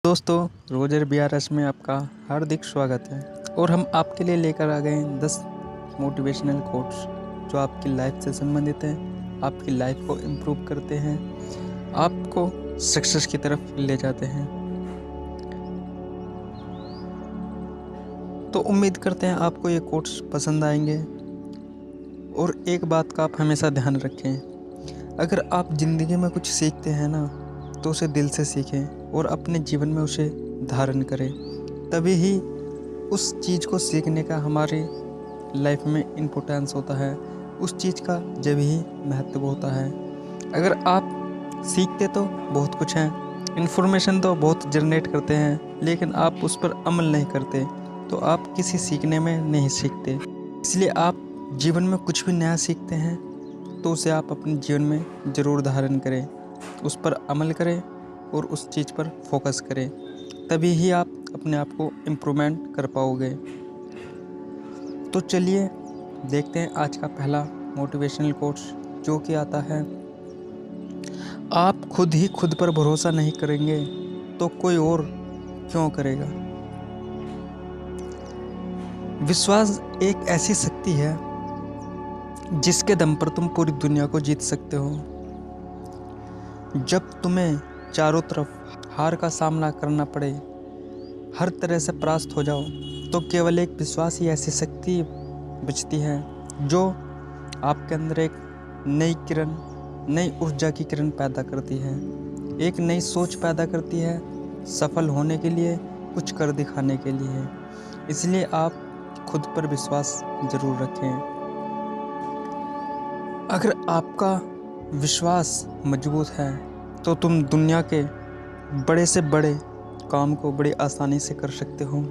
दोस्तों, Roger BRS में आपका हार्दिक स्वागत है। और हम आपके लिए लेकर आ गए हैं 10 मोटिवेशनल कोट्स जो आपकी लाइफ से संबंधित हैं, आपकी लाइफ को इम्प्रूव करते हैं, आपको सक्सेस की तरफ ले जाते हैं। तो उम्मीद करते हैं आपको ये कोट्स पसंद आएंगे। और एक बात का आप हमेशा ध्यान रखें, अगर आप ज़िंदगी में कुछ सीखते हैं ना, तो उसे दिल से सीखें और अपने जीवन में उसे धारण करें। तभी ही उस चीज़ को सीखने का हमारी लाइफ में इम्पोर्टेंस होता है, उस चीज़ का जब ही महत्व होता है। अगर आप सीखते तो बहुत कुछ हैं, इन्फॉर्मेशन तो बहुत जनरेट करते हैं, लेकिन आप उस पर अमल नहीं करते तो आप किसी सीखने में नहीं सीखते। इसलिए आप जीवन में कुछ भी नया सीखते हैं तो उसे आप अपने जीवन में ज़रूर धारण करें, उस पर अमल करें और उस चीज़ पर फोकस करें। तभी ही आप अपने आप को इम्प्रूवमेंट कर पाओगे। तो चलिए देखते हैं आज का पहला मोटिवेशनल कोट्स, जो कि आता है, आप खुद ही खुद पर भरोसा नहीं करेंगे तो कोई और क्यों करेगा। विश्वास एक ऐसी शक्ति है जिसके दम पर तुम पूरी दुनिया को जीत सकते हो। जब तुम्हें चारों तरफ हार का सामना करना पड़े, हर तरह से परास्त हो जाओ, तो केवल एक विश्वास ही ऐसी शक्ति बचती है जो आपके अंदर एक नई किरण, नई ऊर्जा की किरण पैदा करती है, एक नई सोच पैदा करती है, सफल होने के लिए, कुछ कर दिखाने के लिए। इसलिए आप खुद पर विश्वास जरूर रखें। अगर आपका विश्वास मजबूत है तो तुम दुनिया के बड़े से बड़े काम को बड़ी आसानी से कर सकते हो।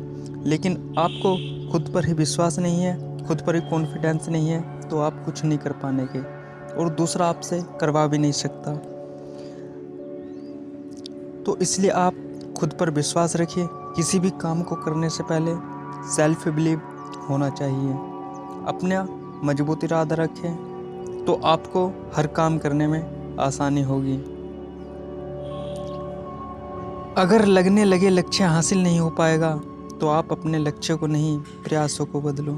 लेकिन आपको खुद पर ही विश्वास नहीं है, खुद पर ही कॉन्फिडेंस नहीं है, तो आप कुछ नहीं कर पाने के, और दूसरा आपसे करवा भी नहीं सकता। तो इसलिए आप खुद पर विश्वास रखिए। किसी भी काम को करने से पहले सेल्फ बिलीव होना चाहिए। अपना मजबूत इरादा रखें तो आपको हर काम करने में आसानी होगी। अगर लगने लगे लक्ष्य हासिल नहीं हो पाएगा तो आप अपने लक्ष्य को नहीं, प्रयासों को बदलो।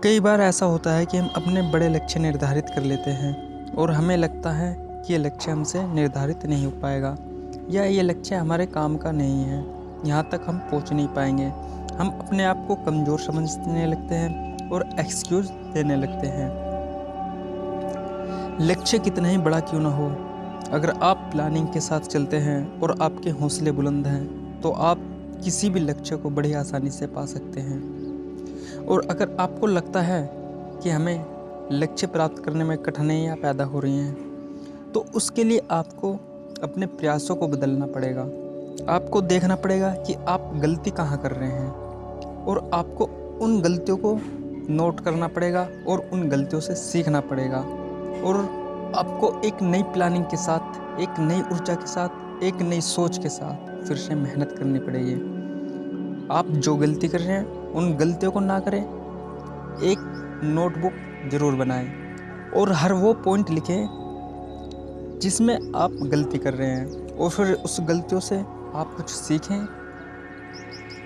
कई बार ऐसा होता है कि हम अपने बड़े लक्ष्य निर्धारित कर लेते हैं और हमें लगता है कि ये लक्ष्य हमसे निर्धारित नहीं हो पाएगा, या ये लक्ष्य हमारे काम का नहीं है, यहाँ तक हम पहुँच नहीं पाएंगे। हम अपने आप को कमज़ोर समझने लगते हैं और एक्सक्यूज़ देने लगते हैं। लक्ष्य कितना ही बड़ा क्यों ना हो, अगर आप प्लानिंग के साथ चलते हैं और आपके हौसले बुलंद हैं तो आप किसी भी लक्ष्य को बड़ी आसानी से पा सकते हैं। और अगर आपको लगता है कि हमें लक्ष्य प्राप्त करने में कठिनाइयाँ पैदा हो रही हैं, तो उसके लिए आपको अपने प्रयासों को बदलना पड़ेगा। आपको देखना पड़ेगा कि आप गलती कहाँ कर रहे हैं, और आपको उन गलतियों को नोट करना पड़ेगा और उन गलतियों से सीखना पड़ेगा। और आपको एक नई प्लानिंग के साथ, एक नई ऊर्जा के साथ, एक नई सोच के साथ फिर से मेहनत करनी पड़ेगी। आप जो गलती कर रहे हैं उन गलतियों को ना करें, एक नोटबुक ज़रूर बनाएं और हर वो पॉइंट लिखें जिसमें आप गलती कर रहे हैं, और फिर उस गलतियों से आप कुछ सीखें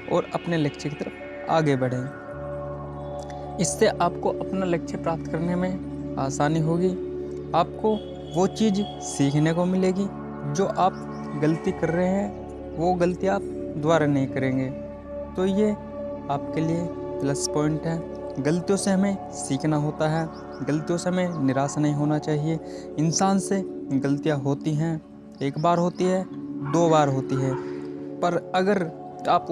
और अपने लक्ष्य की तरफ आगे बढ़ें। इससे आपको अपना लक्ष्य प्राप्त करने में आसानी होगी। आपको वो चीज़ सीखने को मिलेगी जो आप गलती कर रहे हैं, वो गलती आप दोबारा नहीं करेंगे। तो ये आपके लिए प्लस पॉइंट है। गलतियों से हमें सीखना होता है, गलतियों से हमें निराश नहीं होना चाहिए। इंसान से गलतियाँ होती हैं, एक बार होती है, 2 बार होती है, पर अगर आप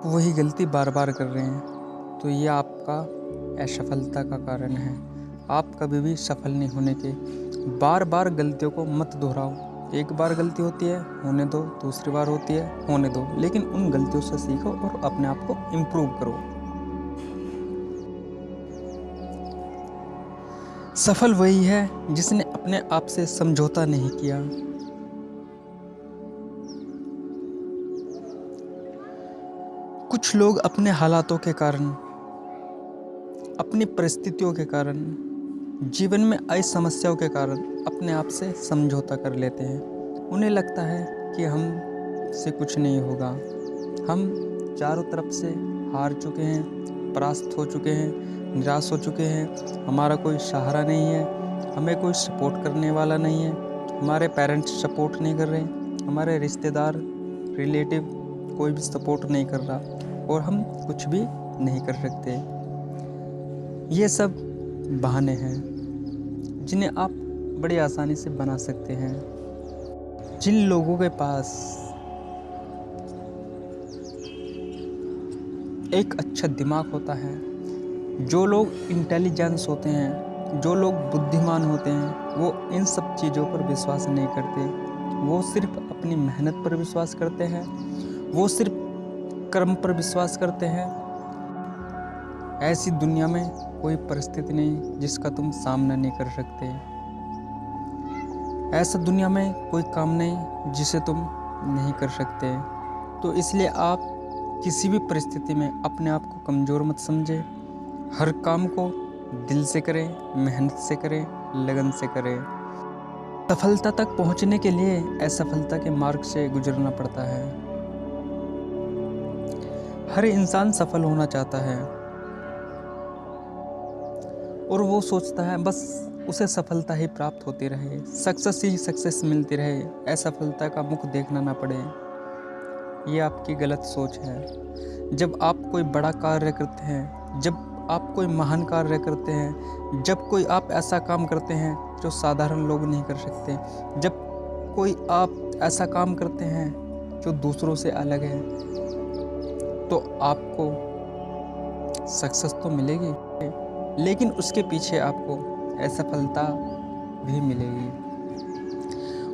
वही गलती बार बार कर रहे हैं तो ये आपका असफलता का कारण है। आप कभी भी सफल नहीं होने के। बार बार गलतियों को मत दोहराओ। एक बार गलती होती है, होने दो, दूसरी बार होती है, होने दो, लेकिन उन गलतियों से सीखो और अपने आप को इम्प्रूव करो। सफल वही है जिसने अपने आप से समझौता नहीं किया। कुछ लोग अपने हालातों के कारण, अपनी परिस्थितियों के कारण, जीवन में आई समस्याओं के कारण अपने आप से समझौता कर लेते हैं उन्हें लगता है कि हमसे कुछ नहीं होगा, हम चारों तरफ से हार चुके हैं, परास्त हो चुके हैं, निराश हो चुके हैं, हमारा कोई सहारा नहीं है, हमें कोई सपोर्ट करने वाला नहीं है, हमारे पेरेंट्स सपोर्ट नहीं कर रहे, हमारे रिश्तेदार रिलेटिव कोई भी सपोर्ट नहीं कर रहा और हम कुछ भी नहीं कर सकते। ये सब बहाने हैं जिन्हें आप बड़ी आसानी से बना सकते हैं। जिन लोगों के पास एक अच्छा दिमाग होता है, जो लोग इंटेलिजेंस होते हैं, जो लोग बुद्धिमान होते हैं, वो इन सब चीज़ों पर विश्वास नहीं करते। वो सिर्फ अपनी मेहनत पर विश्वास करते हैं, वो सिर्फ कर्म पर विश्वास करते हैं। ऐसी दुनिया में कोई परिस्थिति नहीं जिसका तुम सामना नहीं कर सकते। ऐसा दुनिया में कोई काम नहीं जिसे तुम नहीं कर सकते। तो इसलिए आप किसी भी परिस्थिति में अपने आप को कमज़ोर मत समझें। हर काम को दिल से करें, मेहनत से करें, लगन से करें। सफलता तक पहुंचने के लिए असफलता के मार्ग से गुजरना पड़ता है। हर इंसान सफल होना चाहता है और वो सोचता है बस उसे सफलता ही प्राप्त होती रहे, सक्सेस ही सक्सेस मिलती रहे, असफलता का मुख देखना ना पड़े। ये आपकी गलत सोच है। जब आप कोई बड़ा कार्य करते हैं, जब आप कोई महान कार्य करते हैं, जब कोई आप ऐसा काम करते हैं जो साधारण लोग नहीं कर सकते, जब कोई आप ऐसा काम करते हैं जो दूसरों से अलग है, तो आपको सक्सेस तो मिलेगी, लेकिन उसके पीछे आपको असफलता भी मिलेगी।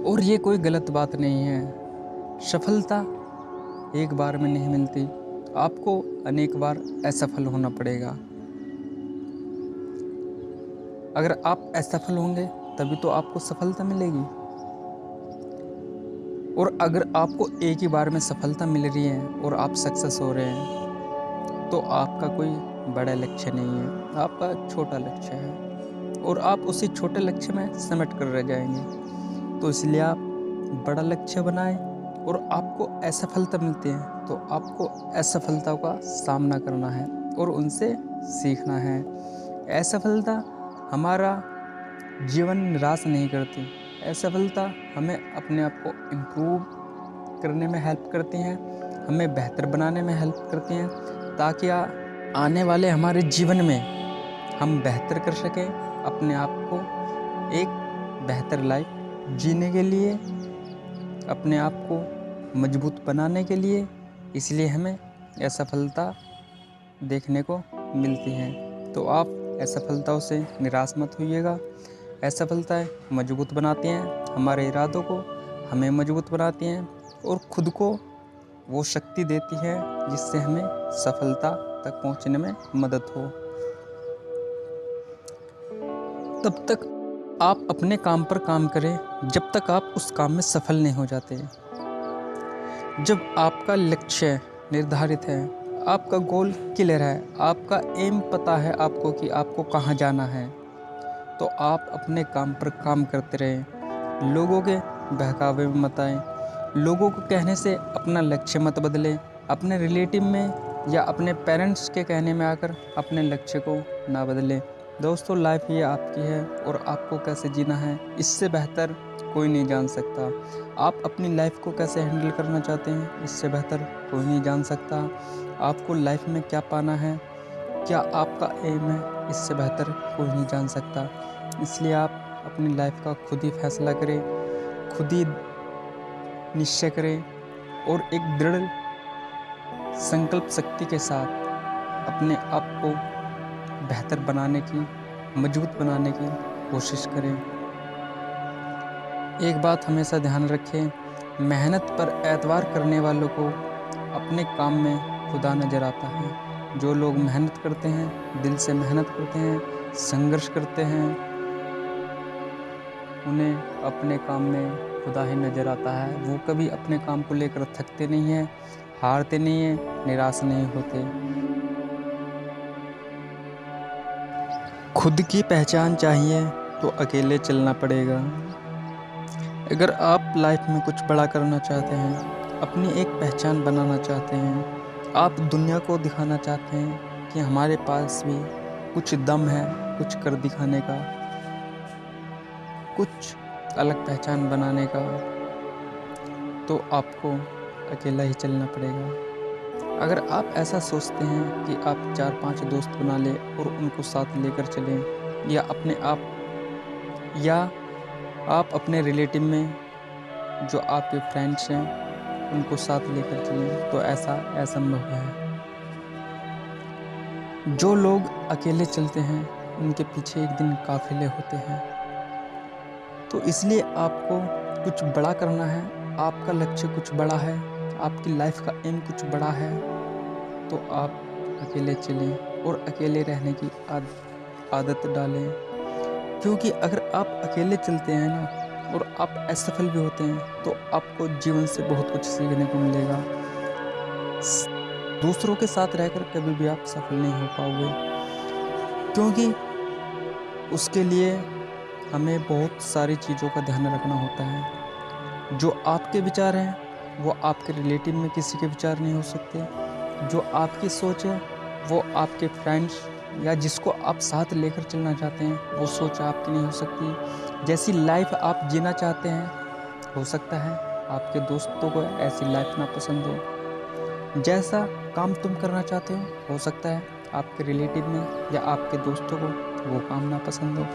और ये कोई गलत बात नहीं है। सफलता एक बार में नहीं मिलती, आपको अनेक बार असफल होना पड़ेगा। अगर आप असफल होंगे तभी तो आपको सफलता मिलेगी। और अगर आपको एक ही बार में सफलता मिल रही है और आप सक्सेस हो रहे हैं, तो आपका कोई बड़ा लक्ष्य नहीं है, आपका छोटा लक्ष्य है और आप उसी छोटे लक्ष्य में सिमट कर रह जाएंगे। तो इसलिए आप बड़ा लक्ष्य बनाएं। और आपको असफलता मिलती है तो आपको असफलताओं का सामना करना है और उनसे सीखना है। असफलता हमारा जीवन निराश नहीं करती। असफलता हमें अपने आप को इम्प्रूव करने में हेल्प करती हैं, हमें बेहतर बनाने में हेल्प करती हैं, ताकि आने वाले हमारे जीवन में हम बेहतर कर सकें, अपने आप को एक बेहतर लाइफ जीने के लिए, अपने आप को मजबूत बनाने के लिए। इसलिए हमें असफलता देखने को मिलती हैं। तो आप असफलताओं से निराश मत होइएगा। असफलताएं मजबूत बनाती हैं, हमारे इरादों को हमें मजबूत बनाती हैं और खुद को वो शक्ति देती है जिससे हमें सफलता तक पहुंचने में मदद हो। तब तक आप अपने काम पर काम करें जब तक आप उस काम में सफल नहीं हो जाते। जब आपका लक्ष्य निर्धारित है, आपका गोल क्लियर है, आपका एम पता है आपको कि आपको कहाँ जाना है, तो आप अपने काम पर काम करते रहें। लोगों के बहकावे में मत आएं, लोगों को कहने से अपना लक्ष्य मत बदलें। अपने रिलेटिव में या अपने पेरेंट्स के कहने में आकर अपने लक्ष्य को ना बदलें। दोस्तों, लाइफ ये आपकी है और आपको कैसे जीना है इससे बेहतर कोई नहीं जान सकता। आप अपनी लाइफ को कैसे हैंडल करना चाहते हैं इससे बेहतर कोई नहीं जान सकता। आपको लाइफ में क्या पाना है, क्या आपका एम है, इससे बेहतर कोई नहीं जान सकता। इसलिए आप अपनी लाइफ का खुद ही फैसला करें, खुद ही निश्चय करें और एक दृढ़ संकल्प शक्ति के साथ अपने आप को बेहतर बनाने की, मजबूत बनाने की कोशिश करें। एक बात हमेशा ध्यान रखें, मेहनत पर एतबार करने वालों को अपने काम में खुदा नज़र आता है। जो लोग मेहनत करते हैं, दिल से मेहनत करते हैं, संघर्ष करते हैं, उन्हें अपने काम में खुदा ही नज़र आता है। वो कभी अपने काम को लेकर थकते नहीं हैं, हारते नहीं हैं, निराश नहीं होते। खुद की पहचान चाहिए तो अकेले चलना पड़ेगा। अगर आप लाइफ में कुछ बड़ा करना चाहते हैं, अपनी एक पहचान बनाना चाहते हैं, आप दुनिया को दिखाना चाहते हैं कि हमारे पास भी कुछ दम है, कुछ कर दिखाने का, कुछ अलग पहचान बनाने का, तो आपको अकेला ही चलना पड़ेगा। अगर आप ऐसा सोचते हैं कि आप 4-5 दोस्त बना लें और उनको साथ लेकर चलें, या आप अपने रिलेटिव में जो आपके फ्रेंड्स हैं उनको साथ लेकर चलें, तो ऐसा असंभव है। जो लोग अकेले चलते हैं उनके पीछे एक दिन काफिले होते हैं। तो इसलिए आपको कुछ बड़ा करना है, आपका लक्ष्य कुछ बड़ा है, आपकी लाइफ का एम कुछ बड़ा है, तो आप अकेले चलें और अकेले रहने की आदत डालें। क्योंकि अगर आप अकेले चलते हैं ना और आप असफल भी होते हैं, तो आपको जीवन से बहुत कुछ सीखने को मिलेगा। दूसरों के साथ रहकर कभी भी आप सफल नहीं हो पाओगे, क्योंकि उसके लिए हमें बहुत सारी चीज़ों का ध्यान रखना होता है। जो आपके विचार हैं वो आपके रिलेटिव में किसी के विचार नहीं हो सकते। जो आपकी सोच है वो आपके फ्रेंड्स या जिसको आप साथ लेकर चलना चाहते हैं वो सोच आपकी नहीं हो सकती। जैसी लाइफ आप जीना चाहते हैं, हो सकता है आपके दोस्तों को ऐसी लाइफ ना पसंद हो। जैसा काम तुम करना चाहते हो सकता है आपके रिलेटिव में या आपके दोस्तों को वो काम ना पसंद हो।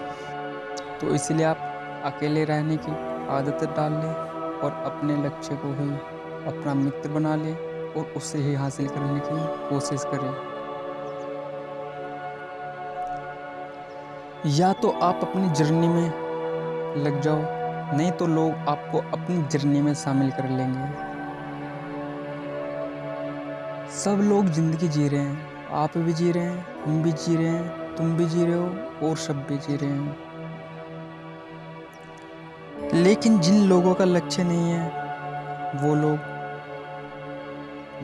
तो इसलिए आप अकेले रहने की आदत डाल लें और अपने लक्ष्य को ही अपना मित्र बना लें और उससे ही हासिल करने की कोशिश करें। या तो आप अपनी जर्नी में लग जाओ, नहीं तो लोग आपको अपनी जर्नी में शामिल कर लेंगे। सब लोग जिंदगी जी रहे हैं, आप भी जी रहे हैं, हम भी जी रहे हैं, तुम भी जी रहे हो और सब भी जी रहे हैं। लेकिन जिन लोगों का लक्ष्य नहीं है वो लोग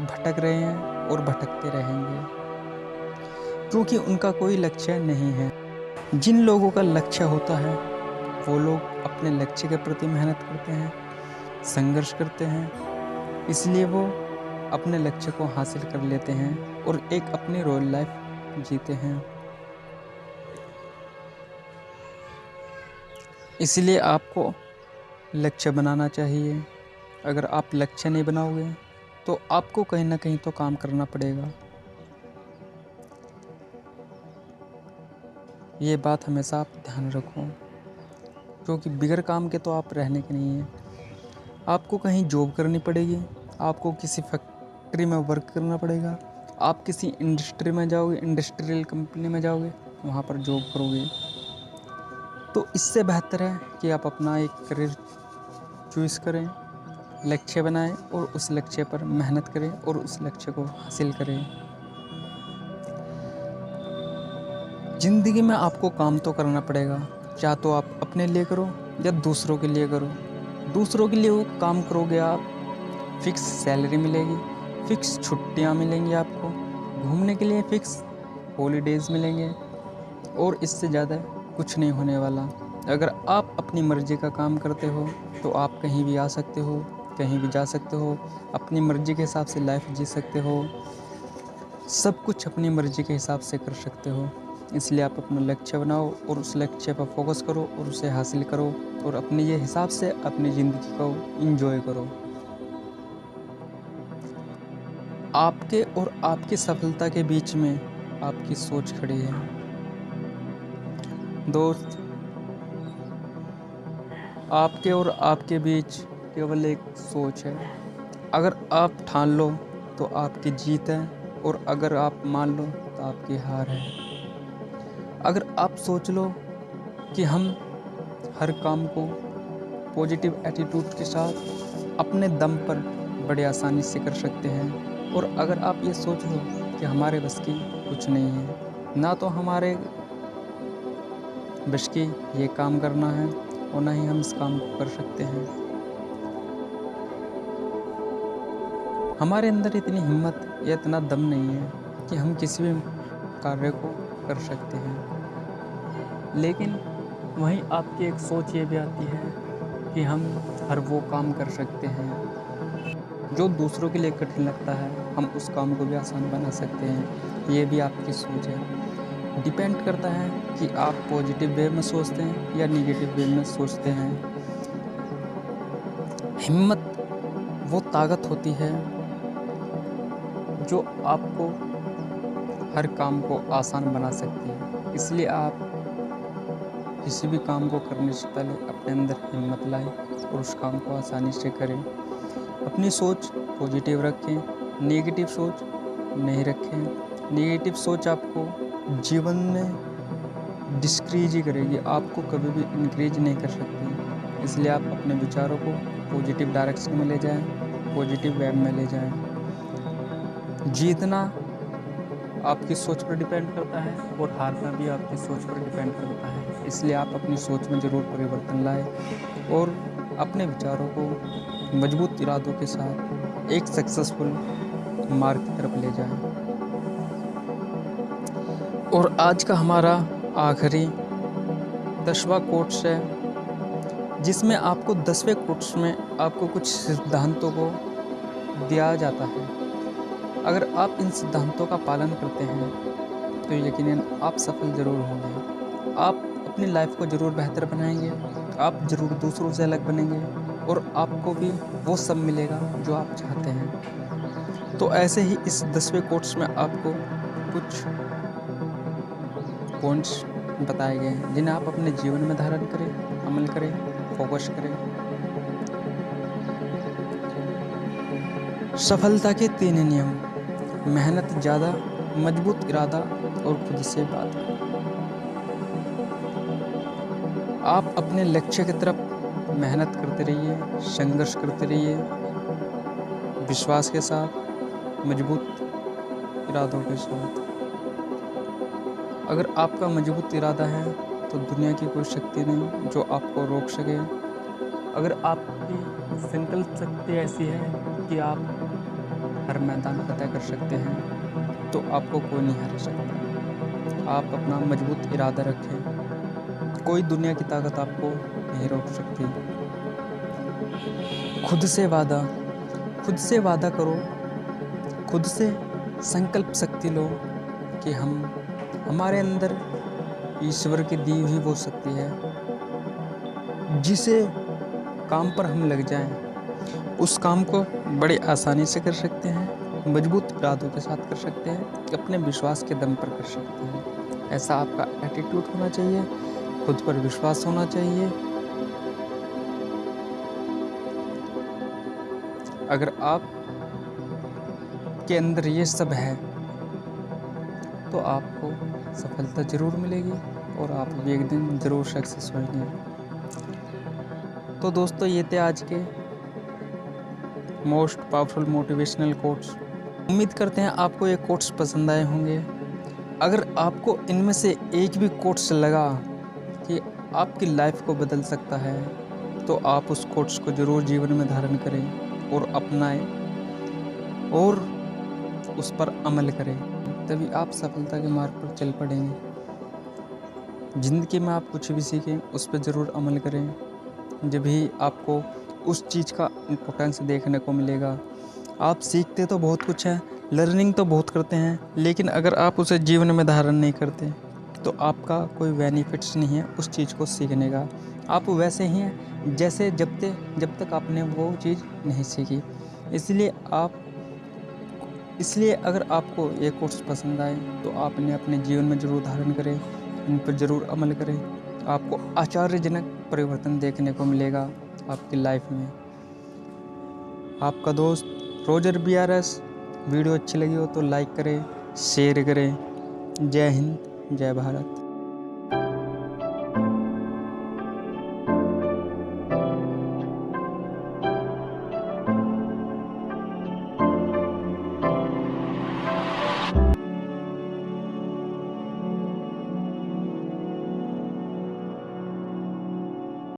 भटक रहे हैं और भटकते रहेंगे, क्योंकि उनका कोई लक्ष्य नहीं है। जिन लोगों का लक्ष्य होता है वो लोग अपने लक्ष्य के प्रति मेहनत करते हैं, संघर्ष करते हैं, इसलिए वो अपने लक्ष्य को हासिल कर लेते हैं और एक अपनी रॉयल लाइफ जीते हैं। इसलिए आपको लक्ष्य बनाना चाहिए। अगर आप लक्ष्य नहीं बनाओगे तो आपको कहीं ना कहीं तो काम करना पड़ेगा। ये बात हमेशा आप ध्यान रखो, क्योंकि बिगर काम के तो आप रहने के नहीं हैं। आपको कहीं जॉब करनी पड़ेगी, आपको किसी फैक्ट्री में वर्क करना पड़ेगा, आप किसी इंडस्ट्री में जाओगे, इंडस्ट्रियल कंपनी में जाओगे, वहाँ पर जॉब करोगे। तो इससे बेहतर है कि आप अपना एक करियर चूज़ करें, लक्ष्य बनाएं और उस लक्ष्य पर मेहनत करें और उस लक्ष्य को हासिल करें। ज़िंदगी में आपको काम तो करना पड़ेगा, चाहे तो आप अपने लिए करो या दूसरों के लिए करो। दूसरों के लिए वो काम करोगे आप, फिक्स सैलरी मिलेगी, फिक्स छुट्टियां मिलेंगी, आपको घूमने के लिए फिक्स हॉलीडेज़ मिलेंगे, और इससे ज़्यादा कुछ नहीं होने वाला। अगर आप अपनी मर्ज़ी का काम करते हो तो आप कहीं भी आ सकते हो, कहीं भी जा सकते हो, अपनी मर्ज़ी के हिसाब से लाइफ जी सकते हो, सब कुछ अपनी मर्ज़ी के हिसाब से कर सकते हो। इसलिए आप अपना लक्ष्य बनाओ और उस लक्ष्य पर फोकस करो और उसे हासिल करो और अपने ये हिसाब से अपनी ज़िंदगी को एंजॉय करो। आपके और आपकी सफलता के बीच में आपकी सोच खड़ी है। दोस्त, आपके और आपके बीच केवल एक सोच है। अगर आप ठान लो तो आपकी जीत है, और अगर आप मान लो तो आपकी हार है। अगर आप सोच लो कि हम हर काम को पॉजिटिव एटीट्यूड के साथ अपने दम पर बड़े आसानी से कर सकते हैं, और अगर आप ये सोच लो कि हमारे बस की कुछ नहीं है, ना तो हमारे बस की ये काम करना है और ना ही हम इस काम को कर सकते हैं, हमारे अंदर इतनी हिम्मत या इतना दम नहीं है कि हम किसी भी कार्य को कर सकते हैं। लेकिन वहीं आपकी एक सोच ये भी आती है कि हम हर वो काम कर सकते हैं जो दूसरों के लिए कठिन लगता है, हम उस काम को भी आसान बना सकते हैं। ये भी आपकी सोच है। डिपेंड करता है कि आप पॉजिटिव वे में सोचते हैं या नेगेटिव वे में सोचते हैं। हिम्मत वो ताकत होती है जो आपको हर काम को आसान बना सकती है। इसलिए आप किसी भी काम को करने से पहले अपने अंदर हिम्मत लाएं और उस काम को आसानी से करें। अपनी सोच पॉजिटिव रखें, नेगेटिव सोच नहीं रखें। नेगेटिव सोच आपको जीवन में डिस्करेज ही करेगी, आपको कभी भी इंक्रेज नहीं कर सकती। इसलिए आप अपने विचारों को पॉजिटिव डायरेक्शन में ले जाएं, पॉजिटिव वेब में ले जाएं। जीतना आपकी सोच पर डिपेंड करता है और हारना भी आपकी सोच पर डिपेंड करता है। इसलिए आप अपनी सोच में ज़रूर परिवर्तन लाएं और अपने विचारों को मजबूत इरादों के साथ एक सक्सेसफुल मार्ग की तरफ ले जाएं। और आज का हमारा आखिरी 10वां कोट्स है, जिसमें आपको 10वें कोट्स में आपको कुछ सिद्धांतों को दिया जाता है। अगर आप इन सिद्धांतों का पालन करते हैं तो यकीनन आप सफल ज़रूर होंगे। आप अपनी लाइफ को ज़रूर बेहतर बनाएंगे, आप ज़रूर दूसरों से अलग बनेंगे और आपको भी वो सब मिलेगा जो आप चाहते हैं। तो ऐसे ही इस 10वें कोट्स में आपको कुछ पॉइंट्स बताए गए हैं जिन्हें आप अपने जीवन में धारण करें, अमल करें, फोकस करें। सफलता के 3 नियम: मेहनत ज़्यादा, मजबूत इरादा और खुद से बात। आप अपने लक्ष्य की तरफ मेहनत करते रहिए, संघर्ष करते रहिए, विश्वास के साथ, मजबूत इरादों के साथ। अगर आपका मजबूत इरादा है तो दुनिया की कोई शक्ति नहीं जो आपको रोक सके। अगर आपकी संकल्प शक्ति ऐसी है कि आप हर मैदान फतह कर सकते हैं तो आपको कोई नहीं हरा सकता। आप अपना मजबूत इरादा रखें, कोई दुनिया की ताकत आपको नहीं रोक सकती। खुद से वादा करो, खुद से संकल्प शक्ति लो कि हमारे अंदर ईश्वर की दी हुई वो शक्ति है, जिसे काम पर हम लग जाएं उस काम को बड़े आसानी से कर सकते हैं, मजबूत इरादों के साथ कर सकते हैं, अपने विश्वास के दम पर कर सकते हैं। ऐसा आपका एटीट्यूड होना चाहिए, खुद पर विश्वास होना चाहिए। अगर आप के अंदर ये सब है तो आपको सफलता ज़रूर मिलेगी और आप भी एक दिन ज़रूर सक्सेस होंगे। तो दोस्तों, ये थे आज के मोस्ट पावरफुल मोटिवेशनल कोट्स। उम्मीद करते हैं आपको ये कोट्स पसंद आए होंगे। अगर आपको इनमें से एक भी कोट्स लगा कि आपकी लाइफ को बदल सकता है तो आप उस कोट्स को ज़रूर जीवन में धारण करें और अपनाएं और उस पर अमल करें, तभी आप सफलता के मार्ग पर चल पड़ेंगे। ज़िंदगी में आप कुछ भी सीखें उस पर ज़रूर अमल करें, जब भी आपको उस चीज़ का इम्पोर्टेंस देखने को मिलेगा। आप सीखते तो बहुत कुछ है, लर्निंग तो बहुत करते हैं, लेकिन अगर आप उसे जीवन में धारण नहीं करते तो आपका कोई बेनिफिट्स नहीं है उस चीज़ को सीखने का। आप वैसे ही हैं जैसे जब तक आपने वो चीज़ नहीं सीखी। इसलिए अगर आपको ये कोर्स पसंद आए तो आपने अपने जीवन में ज़रूर धारण करें, इन पर ज़रूर अमल करें। आपको आश्चर्यजनक परिवर्तन देखने को मिलेगा आपकी लाइफ में। आपका दोस्त रोजर BRS। वीडियो अच्छी लगी हो तो लाइक करें, शेयर करें। जय हिंद, जय भारत।